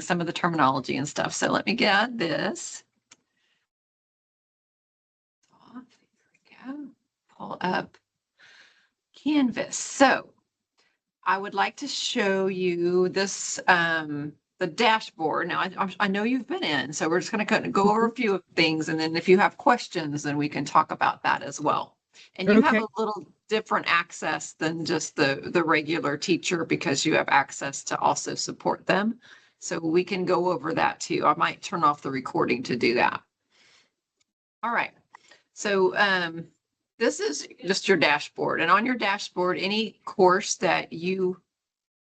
some of the terminology and stuff. So let me get this. There we go. Pull up Canvas. So I would like to show you this, the dashboard. Now, I know you've been in, so we're just going to go over a few things. And then if you have questions, then we can talk about that as well. And you have a little different access than just the regular teacher because you have access to also support them. So we can go over that too. I might turn off the recording to do that. All right. So this is just your dashboard. And on your dashboard, any course that you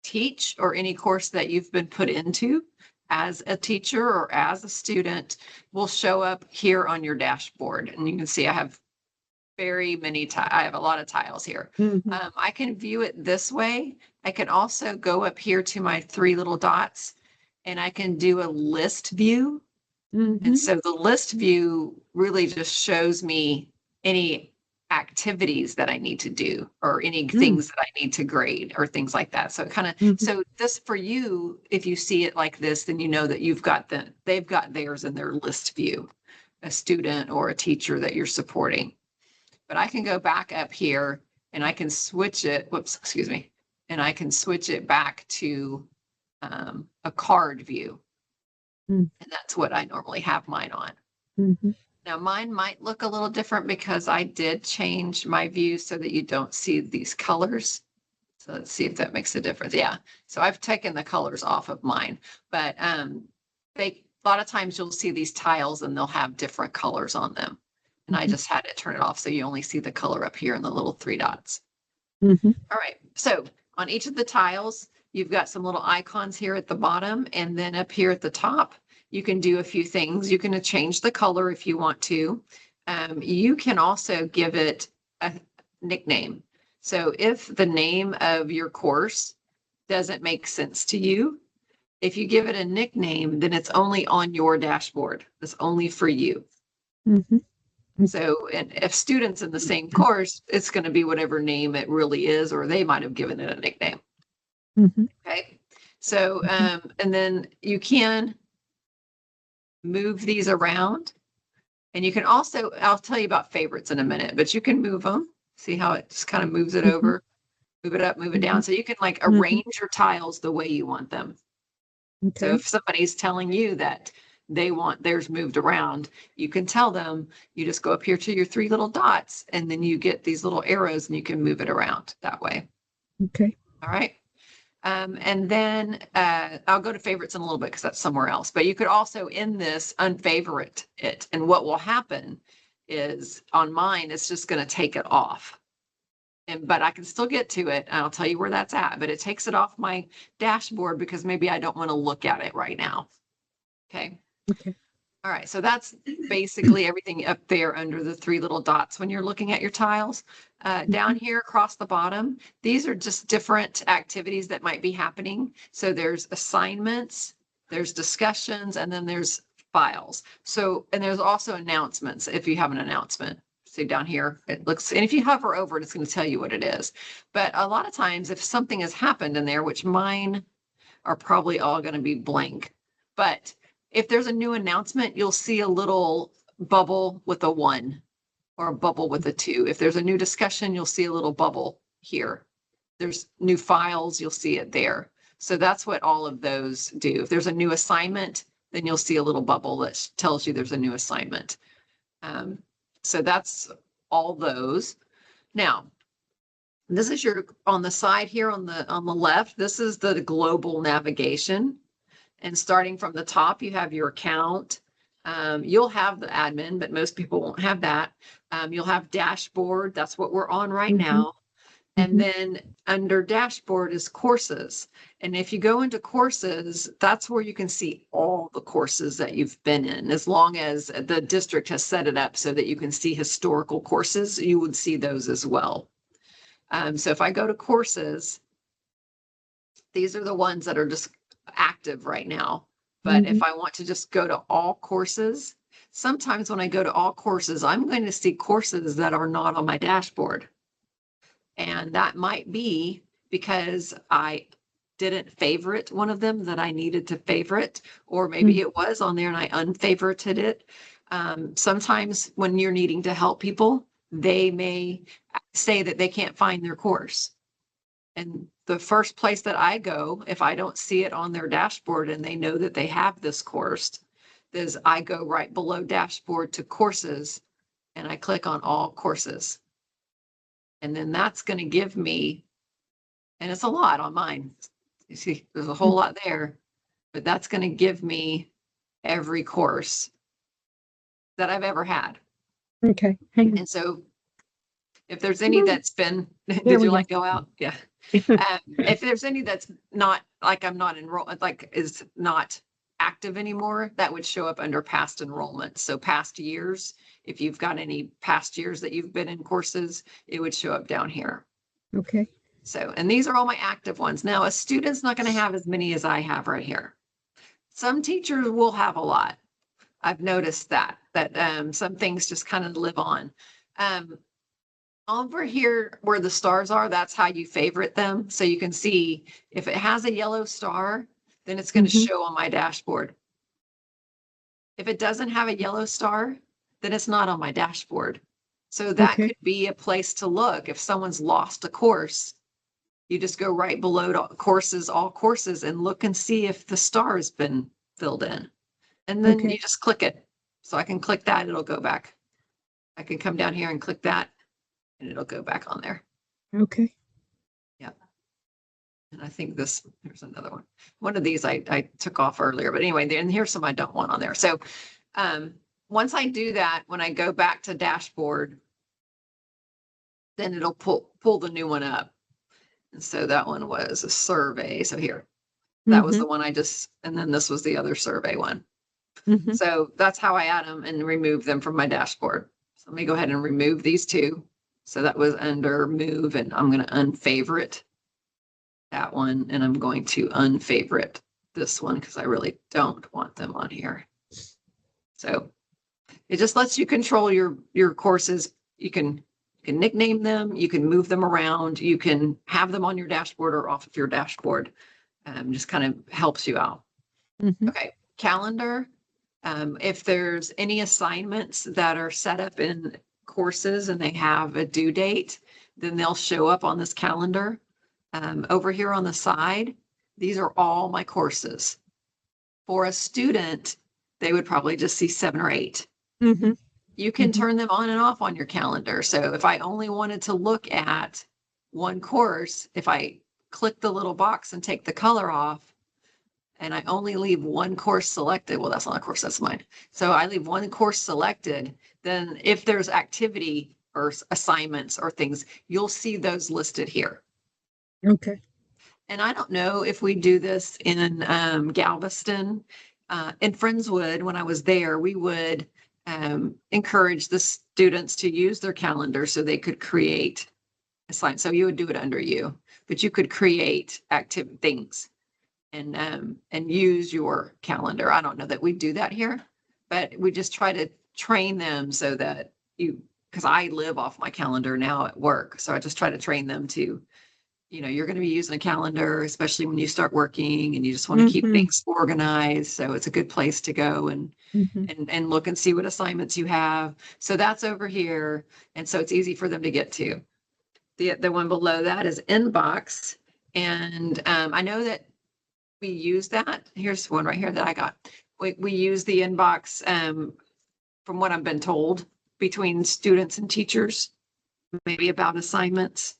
teach or any course that you've been put into as a teacher or as a student will show up here on your dashboard. And you can see I have very many, I have a lot of tiles here. I can view it this way. I can also go up here to my 3 little dots and I can do a list view. And so the list view really just shows me any activities that I need to do or any things that I need to grade or things like that. So it kind of, so this for you, if you see it like this, then you know that you've got they've got theirs in their list view, a student or a teacher that you're supporting. But I can go back up here and I can switch it, excuse me, and I can switch it back to a card view. And that's what I normally have mine on. Now mine might look a little different because I did change my view so that you don't see these colors. So let's see if that makes a difference. Yeah. So I've taken the colors off of mine, but a lot of times you'll see these tiles and they'll have different colors on them. And I just had to turn it off so you only see the color up here in the little 3 dots. All right. So on each of the tiles, you've got some little icons here at the bottom, and then up here at the top, you can do a few things. You can change the color if you want to. You can also give it a nickname. So if the name of your course doesn't make sense to you, if you give it a nickname, then it's only on your dashboard. It's only for you. So, and if students in the same course, it's going to be whatever name it really is, or they might have given it a nickname. Okay. So, and then you can move these around, and you can also, I'll tell you about favorites in a minute, but you can move them. See how it just kind of moves it over, move it up, move it down. So you can like arrange your tiles the way you want them. So if somebody's telling you that they want theirs moved around, you can tell them, you just go up here to your 3 little dots and then you get these little arrows and you can move it around that way. All right. And then I'll go to favorites in a little bit because that's somewhere else, but you could also in this unfavorite it. And what will happen is on mine, it's just going to take it off. But I can still get to it. And I'll tell you where that's at, but it takes it off my dashboard because maybe I don't want to look at it right now. Okay. All right. So that's basically everything up there under the 3 little dots when you're looking at your tiles. Down here across the bottom, these are just different activities that might be happening. So there's assignments, there's discussions, and then there's files. So, and there's also announcements if you have an announcement. See down here, it looks, and if you hover over it, it's going to tell you what it is. But a lot of times if something has happened in there, which mine are probably all going to be blank, but if there's a new announcement, you'll see a little bubble with a 1 or a bubble with a 2. If there's a new discussion, you'll see a little bubble here. There's new files, you'll see it there. So that's what all of those do. If there's a new assignment, then you'll see a little bubble that tells you there's a new assignment. So that's all those. Now, this is your, on the side here on the left, this is the global navigation. And starting from the top, you have your account. You'll have the admin, but most people won't have that. You'll have dashboard. That's what we're on right now. And then under dashboard is courses. And if you go into courses, that's where you can see all the courses that you've been in, as long as the district has set it up so that you can see historical courses, you would see those as well. So if I go to courses, these are the ones that are just active right now. But if I want to just go to all courses, sometimes when I go to all courses, I'm going to see courses that are not on my dashboard. And that might be because I didn't favorite one of them that I needed to favorite, or maybe it was on there and I unfavorited it. Sometimes when you're needing to help people, they may say that they can't find their course. And the first place that I go, if I don't see it on their dashboard and they know that they have this course, is I go right below dashboard to courses and I click on all courses. And then that's going to give me, and it's a lot on mine. You see, there's a whole lot there, but that's going to give me every course that I've ever had. Okay. Hang on. And so if there's any that's been, did we you go. like go out? Yeah. If there's any that's not, like I'm not enrolled, like is not active anymore, that would show up under past enrollment. So past years, if you've got any past years that you've been in courses, it would show up down here. Okay. So, and these are all my active ones. Now, a student's not going to have as many as I have right here. Some teachers will have a lot. I've noticed that some things just kind of live on. Over here where the stars are, that's how you favorite them. So you can see if it has a yellow star, then it's going to show on my dashboard. If it doesn't have a yellow star, then it's not on my dashboard. So that could be a place to look. If someone's lost a course, you just go right below to courses, all courses, and look and see if the star has been filled in. And then you just click it. So I can click that, it'll go back. I can come down here and click that, and it'll go back on there. Okay. Yeah. And I think there's another one. One of these I took off earlier, but anyway, and here's some I don't want on there. So once I do that, when I go back to dashboard, then it'll pull the new one up. And so that one was a survey. So here, that was the one I just, and then this was the other survey one. So that's how I add them and remove them from my dashboard. So let me go ahead and remove these two. So that was under move, and I'm going to unfavorite that one, and I'm going to unfavorite this one because I really don't want them on here. So it just lets you control your courses. You can nickname them, you can move them around, you can have them on your dashboard or off of your dashboard. Just kind of helps you out. Okay, calendar. If there's any assignments that are set up in courses and they have a due date, then they'll show up on this calendar. Over here on the side, these are all my courses. For a student, they would probably just see 7 or 8. You can turn them on and off on your calendar. So if I only wanted to look at one course, if I click the little box and take the color off, and I only leave one course selected, well, that's not a course, that's mine. So I leave one course selected, then if there's activity or assignments or things, you'll see those listed here. Okay. And I don't know if we do this in Galveston. In Friendswood, when I was there, we would encourage the students to use their calendar so they could create assignments. So you would do it under you, but you could create active things and use your calendar. I don't know that we do that here, but we just try to train them so that because I live off my calendar now at work. So I just try to train them to, you're going to be using a calendar, especially when you start working and you just want to keep things organized. So it's a good place to go and look and see what assignments you have. So that's over here. And so it's easy for them to get to. The one below that is inbox. And I know that we use that. Here's one right here that I got. We use the inbox, from what I've been told, between students and teachers, maybe about assignments.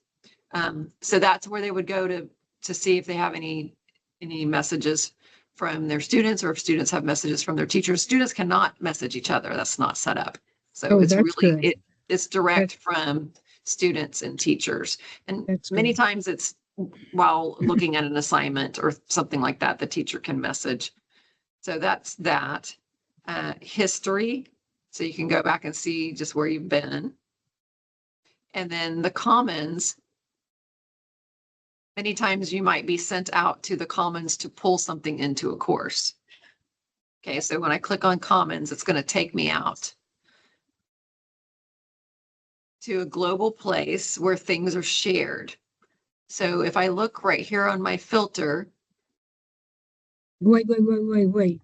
So that's where they would go to see if they have any messages from their students, or if students have messages from their teachers. Students cannot message each other. That's not set up. So it's really, it's direct from students and teachers. And many times it's while looking at an assignment or something like that, the teacher can message. So that's that. History. So you can go back and see just where you've been. And then the commons. Many times you might be sent out to the commons to pull something into a course. Okay, so when I click on commons, it's going to take me out to a global place where things are shared. So if I look right here on my filter, Wait.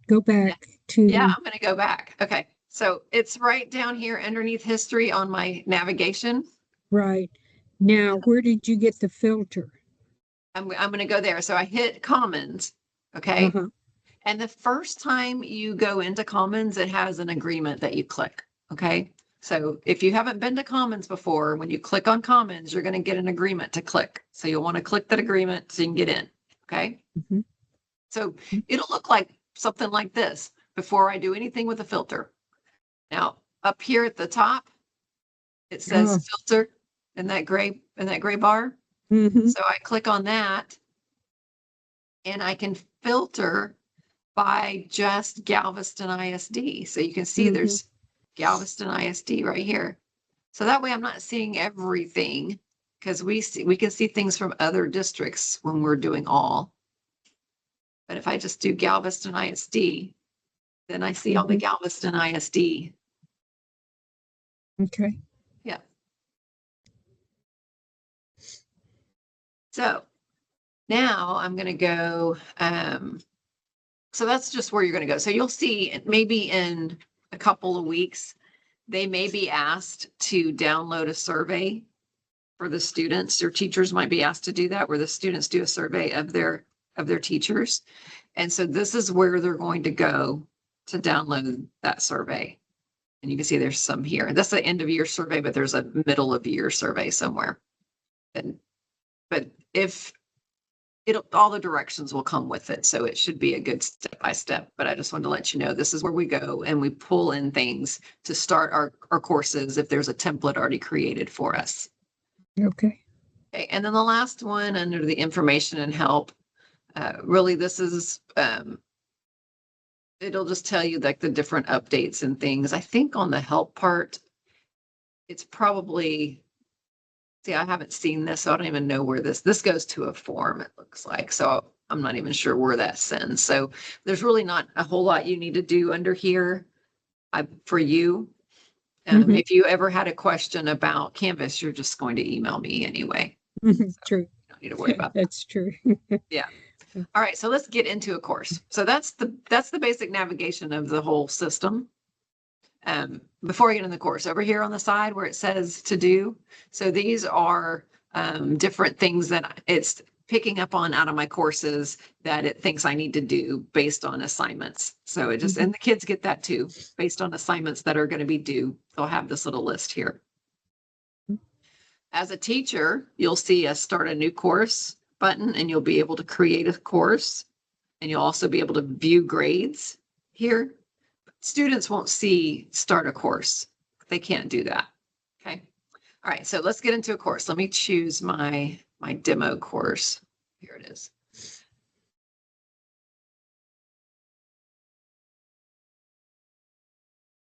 Go back yeah, to, I'm going to go back. Okay. So it's right down here underneath history on my navigation. right. Now, where did you get the filter? I'm going to go there. So I hit Commons. Okay. Uh-huh. And the first time you go into Commons, it has an agreement that you click. Okay. So if you haven't been to Commons before, when you click on Commons, you're going to get an agreement to click. So you'll want to click that agreement so you can get in. Okay. Mhm. So it'll look like something like this before I do anything with the filter. Now, up here at the top, it says Oh. filter in that gray bar. Hmm. So I click on that and I can filter by just Galveston ISD. So you can see Hmm. there's Galveston ISD right here. So that way I'm not seeing everything because we can see things from other districts when we're doing all. But if I just do Galveston ISD, then I see all the Galveston ISD. Okay. Yeah. So now I'm going to go, so that's just where you're going to go. So you'll see maybe in a couple of weeks, they may be asked to download a survey for the students. Their teachers might be asked to do that, where the students do a survey of their teachers. And so this is where they're going to go to download that survey. And you can see there's some here. That's the end of year survey, but there's a middle of year survey somewhere. But if all the directions will come with it. So it should be a good step by step, but I just wanted to let you know, this is where we go and we pull in things to start our courses if there's a template already created for us. Okay. Okay. And then the last one under the information and help, really this is, it'll just tell you like the different updates and things. I think on the help part, it's probably, see, I haven't seen this, so I don't even know where this goes to a form, it looks like. So I'm not even sure where that sends. So there's really not a whole lot you need to do under here for you. Mhm. If you ever had a question about Canvas, you're just going to email me anyway. True. You don't need to worry about that. That's true. Yeah. All right, so let's get into a course. So that's the basic navigation of the whole system. Before I get in the course, over here on the side where it says to do. So these are different things that it's picking up on out of my courses that it thinks I need to do based on assignments. So it just, and the kids get that too, based on assignments that are going to be due. They'll have this little list here. As a teacher, you'll see a start a new course button and you'll be able to create a course and you'll also be able to view grades here. Students won't see start a course. They can't do that. Okay. All right. So let's get into a course. Let me choose my demo course. Here it is.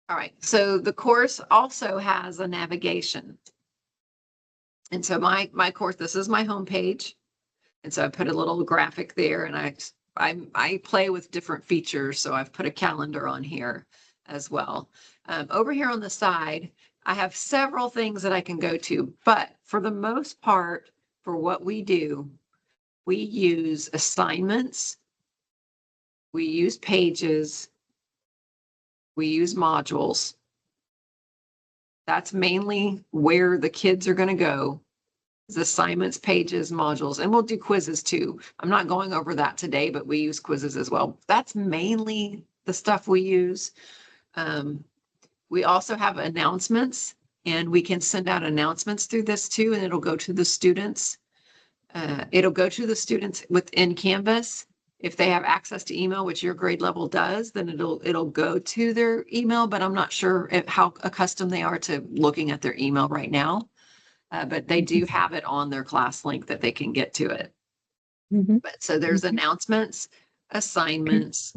All right. So the course also has a navigation. And so my course, this is my homepage. And so I put a little graphic there and I play with different features. So I've put a calendar on here as well. Over here on the side, I have several things that I can go to, but for the most part, for what we do, we use assignments, we use pages, we use modules. That's mainly where the kids are going to go. Assignments, pages, modules, and we'll do quizzes too. I'm not going over that today, but we use quizzes as well. That's mainly the stuff we use. We also have announcements and we can send out announcements through this too, and it'll go to the students. It'll go to the students within Canvas. If they have access to email, which your grade level does, then it'll go to their email, but I'm not sure how accustomed they are to looking at their email right now. But they do have it on their class link that they can get to it. But so there's announcements, assignments,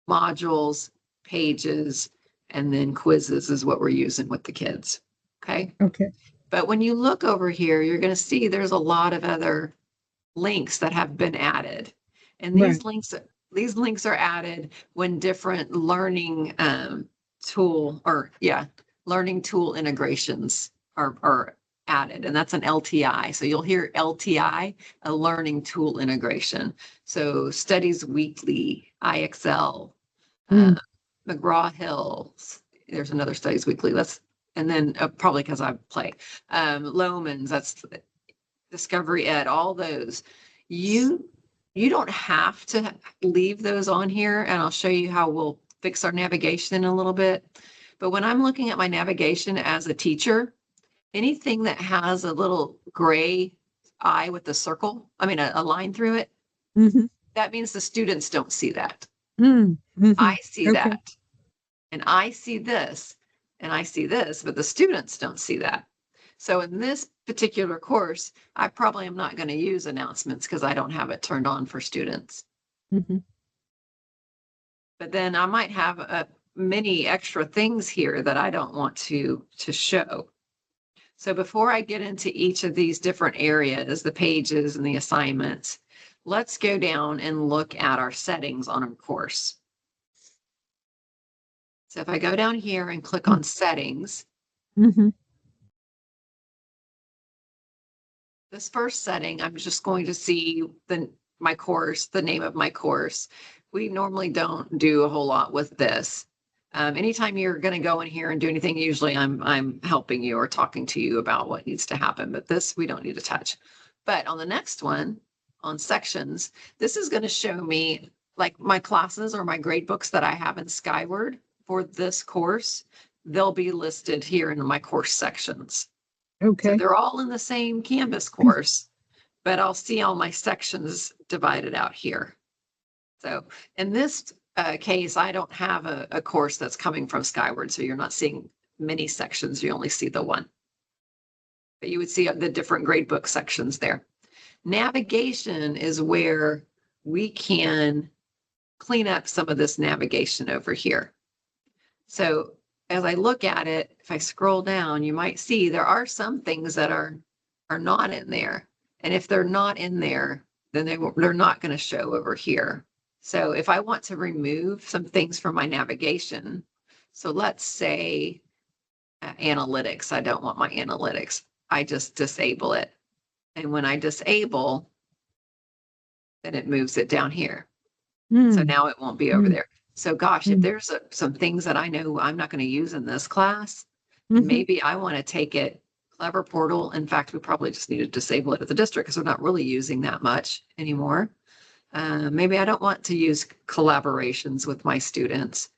modules, pages, and then quizzes is what we're using with the kids. Okay. Okay. But when you look over here, you're going to see there's a lot of other links that have been added. And these links are added when different learning learning tool integrations are added, and that's an LTI. So you'll hear LTI, a learning tool integration. So Studies Weekly, IXL, Mm. McGraw-Hill. There's another Studies Weekly. And then probably because I play Lohman's, that's Discovery Ed, all those. You don't have to leave those on here, and I'll show you how we'll fix our navigation in a little bit. But when I'm looking at my navigation as a teacher, anything that has a little gray eye with a circle, I mean, a line through it, Mm-hmm. that means the students don't see that. Mm-hmm. I see Okay. that. And I see this, and I see this, but the students don't see that. So in this particular course, I probably am not going to use announcements because I don't have it turned on for students. Mm-hmm. But then I might have many extra things here that I don't want to show. So before I get into each of these different areas, the pages and the assignments, let's go down and look at our settings on our course. So if I go down here and click on settings, Mm-hmm. this first setting, I'm just going to see my course, the name of my course. We normally don't do a whole lot with this. Anytime you're going to go in here and do anything, usually I'm helping you or talking to you about what needs to happen, but this we don't need to touch. But on the next one, on sections, this is going to show me like my classes or my grade books that I have in Skyward for this course. They'll be listed here in my course sections. So Okay. they're all in the same Canvas course, but I'll see all my sections divided out here. So in this case, I don't have a course that's coming from Skyward, so you're not seeing many sections, you only see the one. But you would see the different gradebook sections there. Navigation is where we can clean up some of this navigation over here. So as I look at it, if I scroll down, you might see there are some things that are not in there. And if they're not in there, then they're not going to show over here. So if I want to remove some things from my navigation, so let's say analytics, I don't want my analytics. I just disable it. And when I disable, then it moves it down here. So now it won't be over there. So gosh, if there's some things that I know I'm not going to use in this class, maybe I want to take it Clever Portal. In fact, we probably just need to disable it at the district because we're not really using that much anymore. Maybe I don't want to use collaborations with my students.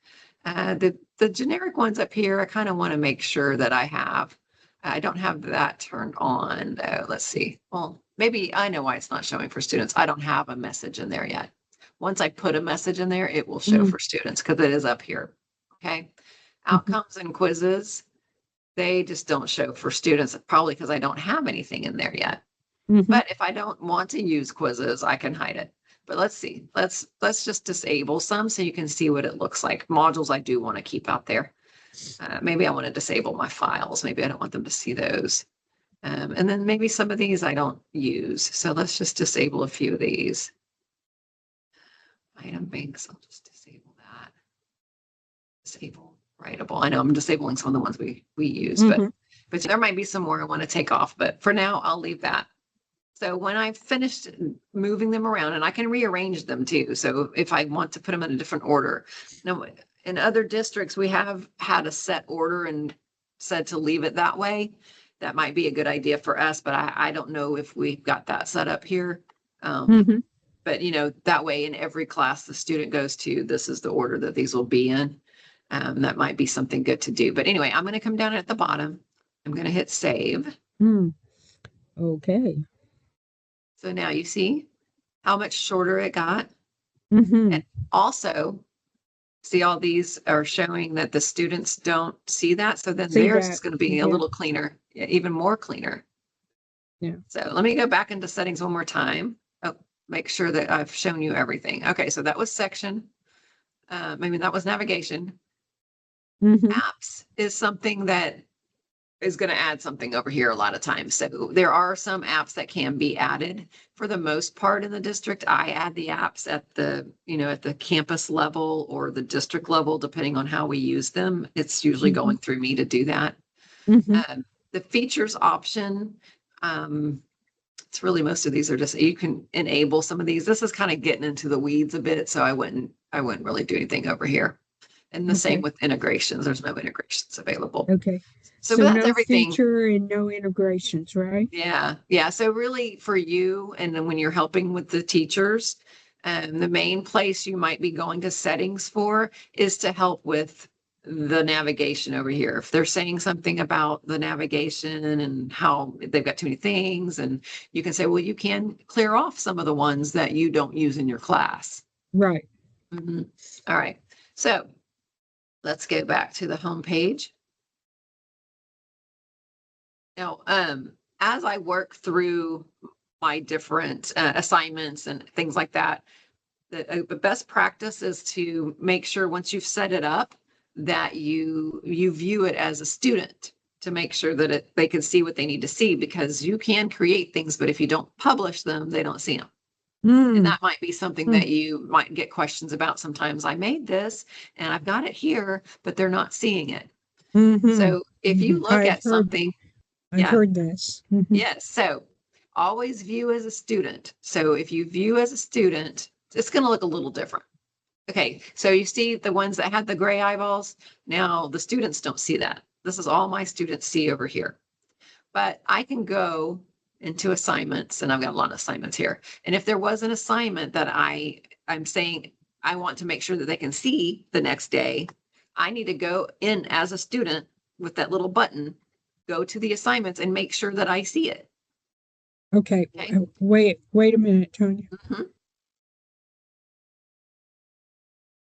The generic ones up here, I kind of want to make sure that I have. I don't have that turned on though. Let's see. Well, maybe I know why it's not showing for students. I don't have a message in there yet. Once I put a message in there, it will show for students because it is up here. Okay. Outcomes and quizzes, they just don't show for students, probably because I don't have anything in there yet. But if I don't want to use quizzes, I can hide it. But let's see, let's just disable some so you can see what it looks like. Modules I do want to keep out there. Maybe I want to disable my files. Maybe I don't want them to see those. And then maybe some of these I don't use. So let's just disable a few of these. Item banks, I'll just disable that. Disable writable. I know I'm disabling some of the ones we use, but there might be some more I want to take off. But for now, I'll leave that. So when I've finished moving them around, and I can rearrange them too. So if I want to put them in a different order. Now, in other districts, we have had a set order and said to leave it that way. That might be a good idea for us, but I don't know if we've got that set up here. But, you know, that way in every class the student goes to, this is the order that these will be in. That might be something good to do. But anyway, I'm going to come down at the bottom. I'm going to hit save. Okay. So now you see how much shorter it got. And also, see all these are showing that the students don't see that. So then theirs is going to be a little cleaner, even more cleaner. Yeah. So let me go back into settings one more time. Oh, make sure that I've shown you everything. Okay, so that was section. Maybe that was navigation. Apps is something that is going to add something over here a lot of times. So there are some apps that can be added. For the most part in the district, I add the apps at the, you know, at the campus level or the district level, depending on how we use them. It's usually going through me to do that. the features option, it's really, most of these are just, you can enable some of these. This is kind of getting into the weeds a bit, so I wouldn't really do anything over here. And the same Okay. with integrations. There's no integrations available. Okay. So, but So that's no everything. feature and no integrations, right? Yeah. Yeah. So really for you, and then when you're helping with the teachers, the main place you might be going to settings for is to help with the navigation over here. If they're saying something about the navigation and how they've got too many things, and you can say, well, you can clear off some of the ones that you don't use in your class. Right. Mhm. All right. So let's go back to the home page. Now, as I work through my different assignments and things like that, the best practice is to make sure once you've set it up that you view it as a student, to make sure that they can see what they need to see, because you can create things, but if you don't publish them, they don't see them. And Mm. that might be something Mm. that you might get questions about. Sometimes I made this and I've got it here, but they're not seeing it. Mm-hmm. So if you Mm-hmm. look at something, I've yeah, heard this. Mm-hmm. yes. So always view as a student. So if you view as a student, it's going to look a little different. Okay. So you see the ones that had the gray eyeballs. Now the students don't see that. This is all my students see over here. But I can go into assignments, and I've got a lot of assignments here. And if there was an assignment that I'm saying I want to make sure that they can see the next day, I need to go in as a student with that little button, go to the assignments and make sure that I see it. Okay. Okay. Wait a minute, Tanya. Mhm.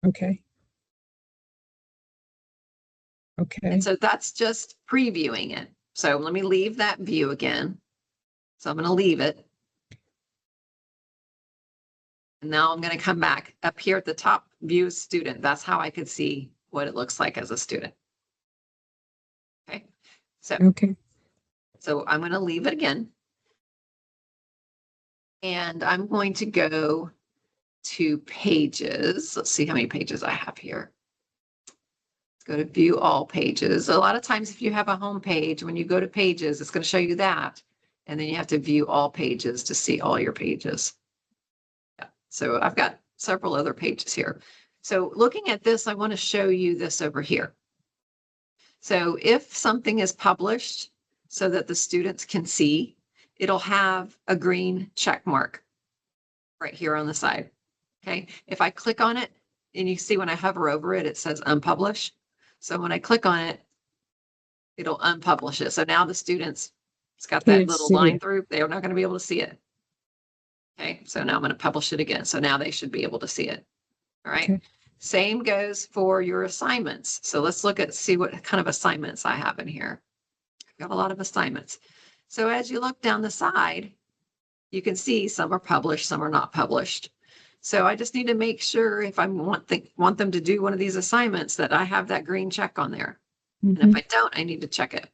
Okay. Okay. And so that's just previewing it. So let me leave that view again. So I'm going to leave it. And now I'm going to come back up here at the top, view student. That's how I could see what it looks like as a student. Okay. Okay. So I'm going to leave it again. And I'm going to go to pages. Let's see how many pages I have here. Let's go to view all pages. A lot of times if you have a home page, when you go to pages, it's going to show you that. And then you have to view all pages to see all your pages. Yeah. So I've got several other pages here. So looking at this, I want to show you this over here. So if something is published so that the students can see, it'll have a green check mark right here on the side. Okay. If I click on it, and you see when I hover over it, it says unpublish. So when I click on it, it'll unpublish it. So now the students, it's got that Can't little see line it. through. They're not going to be able to see it. Okay. So now I'm going to publish it again. So now they should be able to see it. All right. Okay. Same goes for your assignments. So let's see what kind of assignments I have in here. I've got a lot of assignments. So as you look down the side, you can see some are published, some are not published. So I just need to make sure if I want them to do one of these assignments that I have that green check on there. And if Mm-hmm. I don't, I need to check it.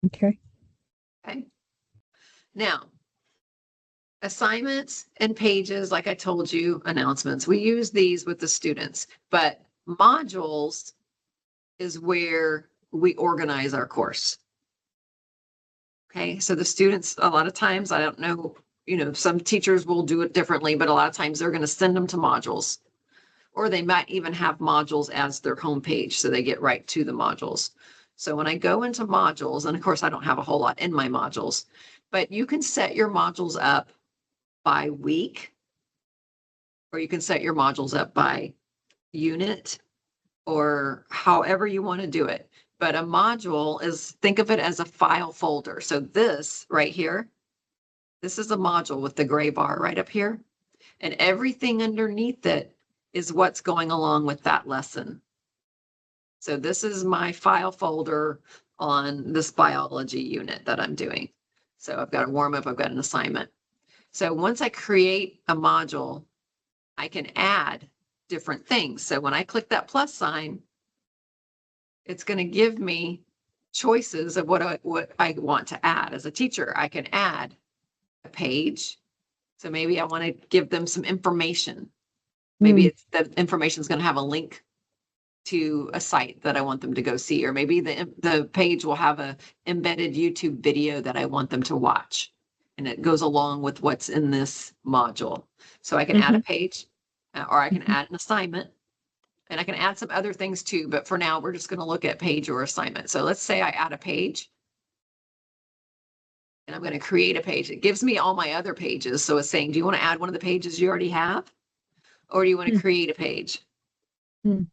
Okay. Okay. Now, assignments and pages, like I told you, announcements, we use these with the students, but modules is where we organize our course. Okay, so the students, a lot of times, I don't know, some teachers will do it differently, but a lot of times they're going to send them to modules, or they might even have modules as their homepage, so they get right to the modules. So when I go into modules, and of course I don't have a whole lot in my modules, but you can set your modules up by week, or you can set your modules up by unit, or however you want to do it. But a module is, think of it as a file folder. So this right here, this is a module with the gray bar right up here. And everything underneath it is what's going along with that lesson. So this is my file folder on this biology unit that I'm doing. So I've got a warm up, I've got an assignment. So once I create a module, I can add different things. So when I click that plus sign, it's going to give me choices of what I want to add. As a teacher, I can add a page. So maybe I want to give them some information. Maybe it's the information is going to have a link to a site that I want them to go see, or maybe the page will have a embedded YouTube video that I want them to watch. And it goes along with what's in this module. So I can add a page, or I can add an assignment, and I can add some other things too. But for now, we're just going to look at page or assignment. So let's say I add a page. And I'm going to create a page. It gives me all my other pages. So it's saying, do you want to add one of the pages you already have? Or do you want to create a page? Hmm.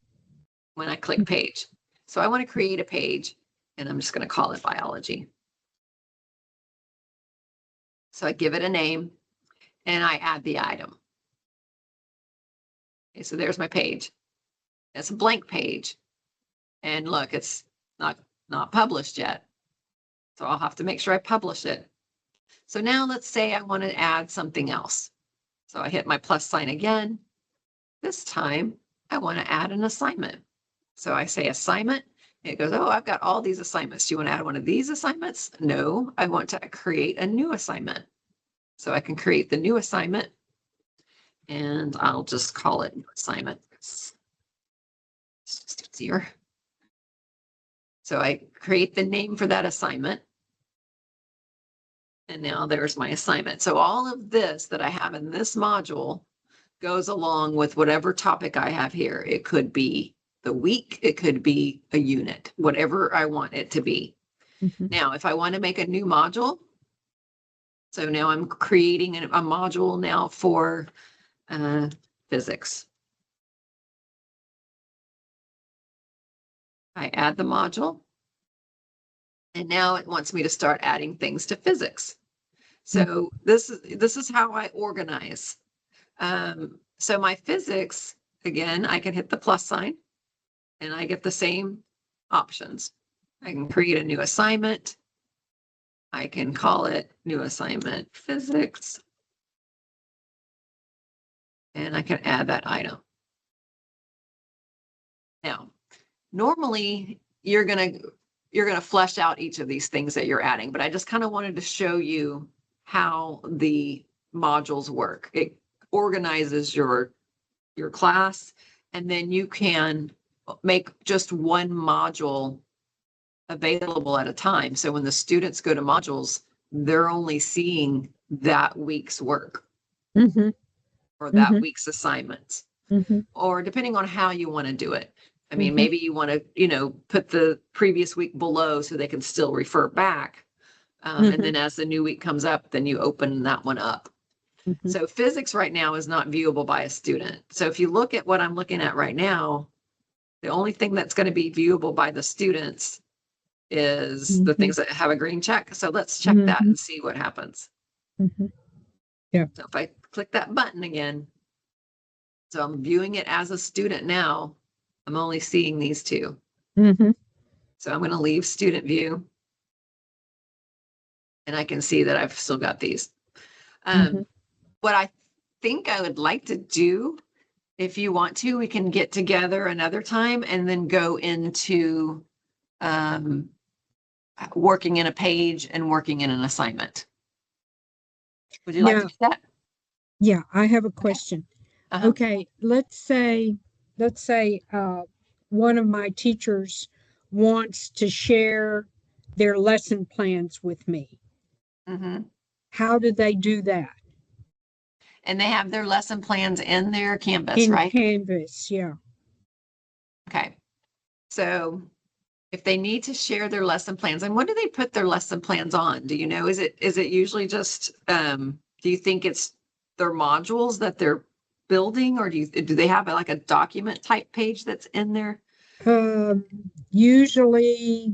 When I click page. So I want to create a page, and I'm just going to call it biology. So I give it a name and I add the item. Okay, so there's my page. It's a blank page. And look, it's not published yet. So I'll have to make sure I publish it. So now let's say I want to add something else. So I hit my plus sign again. This time I want to add an assignment. So I say assignment. It goes, oh, I've got all these assignments. Do you want to add one of these assignments? No, I want to create a new assignment. So I can create the new assignment, and I'll just call it new assignment. It's just easier. So I create the name for that assignment. And now there's my assignment. So all of this that I have in this module goes along with whatever topic I have here. It could be the week, it could be a unit, whatever I want it to be. Now, if I want to make a new module, so now I'm creating a module now for physics. I add the module, and now it wants me to start adding things to physics. So this is how I organize. So my physics, again, I can hit the plus sign, and I get the same options. I can create a new assignment. I can call it new assignment physics. And I can add that item. Now, normally you're going to flesh out each of these things that you're adding, but I just kind of wanted to show you how the modules work. It organizes your class, and then you can make just one module available at a time. So when the students go to modules, they're only seeing that week's work or that week's assignments, or depending on how you want to do it. I mean, maybe you want to, put the previous week below so they can still refer back. And then as the new week comes up, then you open that one up. So physics right now is not viewable by a student. So if you look at what I'm looking at right now, the only thing that's going to be viewable by the students is the things that have a green check. So let's check that and see what happens. Yeah. So if I click that button again, so I'm viewing it as a student now, I'm only seeing these two. So I'm going to leave student view. And I can see that I've still got these. What I think I would like to do, if you want to, we can get together another time and then go into working in a page and working in an assignment. Would you like to do that? Yeah, I have a question. Okay, let's say one of my teachers wants to share their lesson plans with me. How do they do that? And they have their lesson plans in their Canvas, right? In Canvas, yeah. Okay. So if they need to share their lesson plans, and what do they put their lesson plans on? Do you know? Is it usually just, do you think it's their modules that they're building, or do they have like a document type page that's in there? Usually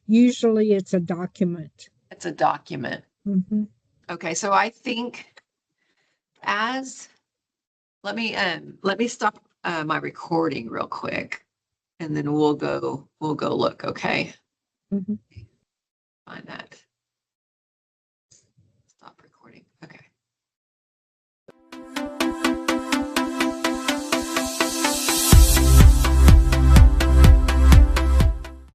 usually it's a document. It's a document. Okay, so I think let me stop my recording real quick, and then we'll go look. Okay. Find that.